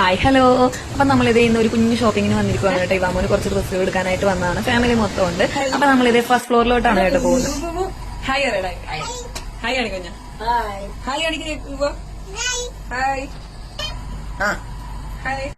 Hi hello. അപ്പൊ നമ്മളിത് ഇന്ന് ഒരു കുഞ്ഞു ഷോപ്പിങ്ങിന് വന്നിരിക്കുകയാണ് കേട്ടോ. ഇവാമോന് കുറച്ച് ഡ്രസ്സുകൾ എടുക്കാനായിട്ട് വന്നതാണ്. ഫാമിലി മൊത്തം ഉണ്ട്. അപ്പൊ നമ്മളിത് ഫസ്റ്റ് ഫ്ലോറിലോട്ടാണ് കേട്ടോ പോകുന്നത്. ഹായ് ഹായ് കാണിക്കഞ്ഞ ഹായ് കാണിക്ക ഹായ് ഹായ്.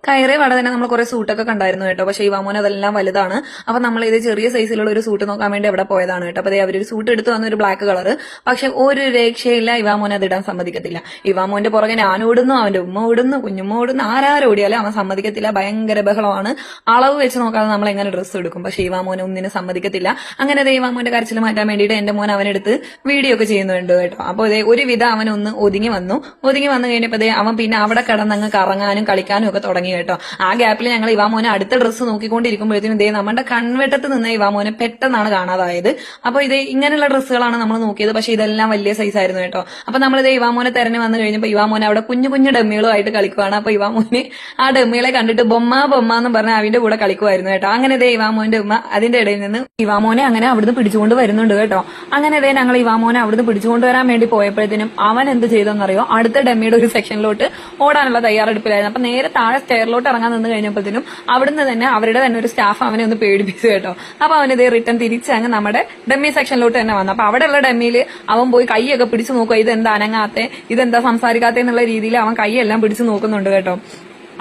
കയറിയ വട തന്നെ നമ്മൾ കുറെ സൂട്ടൊക്കെ കണ്ടായിരുന്നു കേട്ടോ. പക്ഷെ ഇവാമോൻ അതെല്ലാം വലുതാണ്. അപ്പൊ നമ്മൾ ഇത് ചെറിയ സൈസിലുള്ള ഒരു സൂട്ട് നോക്കാൻ വേണ്ടി അവിടെ പോയതാണ് കേട്ടോ. അപ്പൊ അവരൊരു സൂട്ട് എടുത്ത് വന്ന ഒരു ബ്ലാക്ക് കളർ. പക്ഷെ ഒരു രക്ഷയില്ല, ഇവാമോൻ അത് ഇടാൻ സമ്മതിക്കത്തില്ല. ഇവാമോന്റെ പുറകെ ഞാൻ ഓടുന്നു, അവന്റെ ഉമ്മ ഓടുന്നു, കുഞ്ഞുമ്മ ഓടുന്നു, ആരോടിയാലും അവൻ സമ്മതിക്കത്തില്ല. ഭയങ്കര ബഹളമാണ്. അളവ് വെച്ച് നോക്കാതെ നമ്മൾ എങ്ങനെ ഡ്രസ്സ് എടുക്കും. പക്ഷെ ഇവാമോനെ ഒന്നിനും സമ്മതിക്കത്തില്ല. അങ്ങനെ ഇവാമോന്റെ കരച്ചിൽ മാറ്റാൻ വേണ്ടിയിട്ട് എന്റെ മോൻ അവനെടുത്ത് വീഡിയോ ഒക്കെ ചെയ്യുന്നുണ്ട് കേട്ടോ. അപ്പൊ ഒരുവിധം അവനൊന്ന് ഒതുങ്ങി വന്നു കഴിഞ്ഞപ്പോ അവൻ പിന്നെ അവിടെ കിടന്നങ്ങ് കറങ്ങാനും കളിക്കാനും ഒക്കെ തുടങ്ങി കേട്ടോ. ആ ഗ്യാപ്പിൽ ഞങ്ങൾ ഇവാമോനെ അടുത്ത ഡ്രസ്സ് നോക്കിക്കൊണ്ടിരിക്കുമ്പോഴത്തേനും നമ്മുടെ കൺവെട്ടത്ത് നിന്ന് ഇവാമോനെ പെട്ടെന്നാണ് കാണാതായത്. അപ്പൊ ഇങ്ങനെയുള്ള ഡ്രസ്സുകളാണ് നമ്മൾ നോക്കിയത്. പക്ഷെ ഇതെല്ലാം വലിയ സൈസ് ആയിരുന്നു കേട്ടോ. അപ്പൊ നമ്മൾ ഇവാമോനെ തെരഞ്ഞു വന്നു കഴിഞ്ഞപ്പോൾ ഇവാമോനെ അവിടെ കുഞ്ഞു കുഞ്ഞു ഡമ്മികളുമായിട്ട് കളിക്കുവാണ്. അപ്പൊ ഇവാമോനെ ആ ഡമ്മികളെ കണ്ടിട്ട് ബൊമ്മ എന്ന് പറഞ്ഞ അവന്റെ കൂടെ കളിക്കുമായിരുന്നു കേട്ടോ. അങ്ങനെ ഇവാമോന്റെ ഉമ്മ അതിന്റെ ഇടയിൽ നിന്ന് ഇവാമോനെ അങ്ങനെ അവിടുന്ന് പിടിച്ചുകൊണ്ട് വരുന്നുണ്ട് കേട്ടോ. അങ്ങനെ ഞങ്ങൾ ഇവാമോനെ അവിടുന്ന് പിടിച്ചുകൊണ്ട് വരാൻ വേണ്ടി പോയപ്പോഴത്തേനും അവൻ എന്ത് ചെയ്തെന്നറിയോ, അടുത്ത ഡമ്മിയുടെ ഒരു സെക്ഷനിലോട്ട് ഓടാനുള്ള തയ്യാറെടുപ്പിലായിരുന്നു. അപ്പൊ നേരെ താഴെ സ്റ്റെയറിലോട്ട് ഇറങ്ങാൻ നിന്ന് കഴിഞ്ഞപ്പോഴത്തേനും അവിടുന്ന് തന്നെ അവരുടെ തന്നെ ഒരു സ്റ്റാഫ് അവനെ ഒന്ന് പേടിപ്പിച്ചു കേട്ടോ. അപ്പൊ അവനിത് റിട്ടേൺ തിരിച്ചങ്ങ് നമ്മുടെ ഡമ്മി സെക്ഷനിലോട്ട് തന്നെ വന്നു. അപ്പൊ അവിടെയുള്ള ഡമ്മിയിൽ അവൻ പോയി കൈയൊക്കെ പിടിച്ചു നോക്കുക, ഇതെന്താ അനങ്ങാത്തെ, ഇതെന്താ സംസാരിക്കാത്ത എന്നുള്ള രീതിയിൽ അവൻ കൈയെല്ലാം പിടിച്ചു നോക്കുന്നുണ്ട് കേട്ടോ.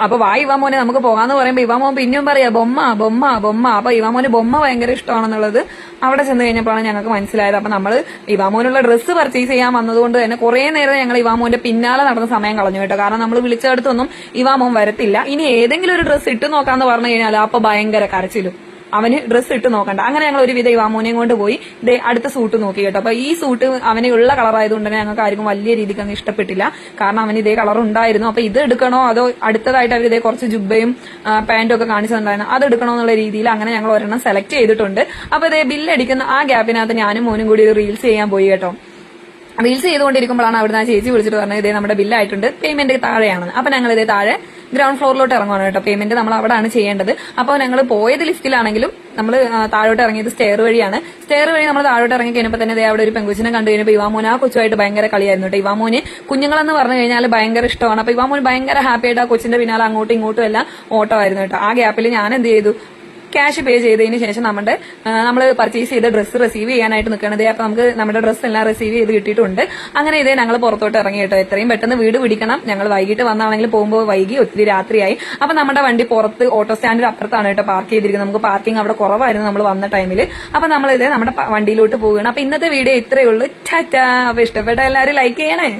അപ്പൊ ഇവാമോനെ നമുക്ക് പോകാന്ന് പറയുമ്പോ ഇവാമോൻ പിന്നെയും പറയാ ബൊമ്മ ബൊമ്മ ബൊമ്മ. അപ്പൊ ഇവാമോന് ബൊമ്മ ഭയങ്കര ഇഷ്ടമാണെന്നുള്ളത് അവിടെ ചെന്ന് കഴിഞ്ഞപ്പോഴാണ് ഞങ്ങൾക്ക് മനസ്സിലായത്. അപ്പൊ നമ്മള് ഇവാമോനുള്ള ഡ്രസ്സ് പർച്ചേസ് ചെയ്യാൻ വന്നതുകൊണ്ട് തന്നെ കുറെ നേരം ഞങ്ങൾ ഇവാമോന്റെ പിന്നാലെ നടന്ന സമയം കളഞ്ഞു കേട്ടോ. കാരണം നമ്മൾ വിളിച്ചെടുത്തൊന്നും ഇവാമോൻ വരത്തില്ല. ഇനി ഏതെങ്കിലും ഒരു ഡ്രസ്സ് ഇട്ട് നോക്കാന്ന് പറഞ്ഞു കഴിഞ്ഞാൽ അപ്പൊ ഭയങ്കര കരച്ചിലും. അവന് ഡ്രസ്സ് ഇട്ട് നോക്കണ്ട. അങ്ങനെ ഞങ്ങൾ ഒരുവിധ ഇവാമോനെയും കൊണ്ട് പോയി അടുത്ത സൂട്ട് നോക്കി കേട്ടോ. അപ്പൊ ഈ സൂട്ട് അവന് ഉള്ള കളറായതുകൊണ്ട് തന്നെ ഞങ്ങൾക്ക് ആർക്കും വലിയ രീതിക്ക് അങ്ങ് ഇഷ്ടപ്പെട്ടില്ല. കാരണം അവന് ഇതേ കളർ ഉണ്ടായിരുന്നു. അപ്പൊ ഇത് എടുക്കണോ അതോ അടുത്തതായിട്ട് അവർ കുറച്ച് ജുബയും പാന്റും ഒക്കെ കാണിച്ചിട്ടുണ്ടായിരുന്നു, അത് എടുക്കണോ എന്നുള്ള രീതിയിൽ അങ്ങനെ ഞങ്ങൾ ഒരെണ്ണം സെലക്ട് ചെയ്തിട്ടുണ്ട്. അപ്പൊ ബില്ലടിക്കുന്ന ആ ഗ്യാപ്പിനകത്ത് ഞാനും മോനും കൂടി റീൽസ് ചെയ്യാൻ പോയി കേട്ടോ. റീൽസ് ചെയ്തുകൊണ്ടിരിക്കുമ്പോഴാണ് അവിടുന്ന് ആ ചേച്ചി വിളിച്ചിട്ട് പറഞ്ഞത് നമ്മുടെ ബില്ലായിട്ടുണ്ട്, പേയ്മെന്റ് താഴെയാണെന്ന്. അപ്പൊ ഞങ്ങൾ താഴെ ഗ്രൗണ്ട് ഫ്ലോറിലോട്ട് ഇറങ്ങുവാണ് കേട്ടോ. പേയ്മെന്റ് നമ്മൾ അവിടെയാണ് ചെയ്യേണ്ടത്. അപ്പോൾ ഞങ്ങൾ പോയത് ലിഫ്റ്റിലാണെങ്കിലും നമ്മൾ താഴോട്ട് ഇറങ്ങിയത് സ്റ്റെയർ വഴിയാണ്. സ്റ്റെയർ വഴി നമ്മൾ താഴോട്ട് ഇറങ്ങി കഴിഞ്ഞപ്പോൾ തന്നെ അവിടെ ഒരു പെങ്കുച്ചിനെ കണ്ടു കഴിഞ്ഞപ്പോൾ ഇവാമോൻ ആ കൊച്ചുമായിട്ട് ഭയങ്കര കളിയായിരുന്നു കേട്ടോ. ഇവാമോന് കുഞ്ഞുങ്ങളെന്ന് പറഞ്ഞു കഴിഞ്ഞാൽ ഭയങ്കര ഇഷ്ടമാണ്. അപ്പൊ ഇവാമോൻ ഭയങ്കര ഹാപ്പി ആയിട്ട് ആ കൊച്ചിന്റെ പിന്നാലെ അങ്ങോട്ടും ഇങ്ങോട്ടും എല്ലാം ഓട്ടമായിരുന്നു കേട്ടോ. ആ ഗ്യാപ്പിൽ ഞാൻ എന്ത് ചെയ്തു, ക്യാഷ് പേ ചെയ്തതിന് ശേഷം നമ്മൾ പർച്ചേസ് ചെയ്ത ഡ്രസ്സ് റിസീവ് ചെയ്യാനായിട്ട് നിൽക്കണത്. അപ്പൊ നമുക്ക് നമ്മുടെ ഡ്രസ്സ് എല്ലാം റിസീവ് ചെയ്ത് കിട്ടിയിട്ടുണ്ട്. അങ്ങനെ ഞങ്ങൾ പുറത്തോട്ട് ഇറങ്ങി കേട്ടോ. എത്രയും പെട്ടെന്ന് വീട് പിടിക്കണം. ഞങ്ങൾ വൈകിട്ട് വന്നാണെങ്കിൽ പോകുമ്പോൾ വൈകി ഒത്തിരി രാത്രിയായി. അപ്പൊ നമ്മുടെ വണ്ടി പുറത്ത് ഓട്ടോ സ്റ്റാൻഡിന്റെ അപ്പുറത്താണ് കേട്ടോ പാർക്ക് ചെയ്തിരിക്കുന്നത്. നമുക്ക് പാർക്കിംഗ് അവിടെ കുറവായിരുന്നു നമ്മൾ വന്ന ടൈമിൽ. അപ്പൊ നമ്മൾ നമ്മുടെ വണ്ടിയിലോട്ട് പോവുകയാണ്. അപ്പൊ ഇന്നത്തെ വീഡിയോ ഇത്രയേ ഉള്ളൂ. ടാറ്റാ. അപ്പൊ ഇഷ്ടപ്പെട്ട എല്ലാവരും ലൈക്ക് ചെയ്യണേ.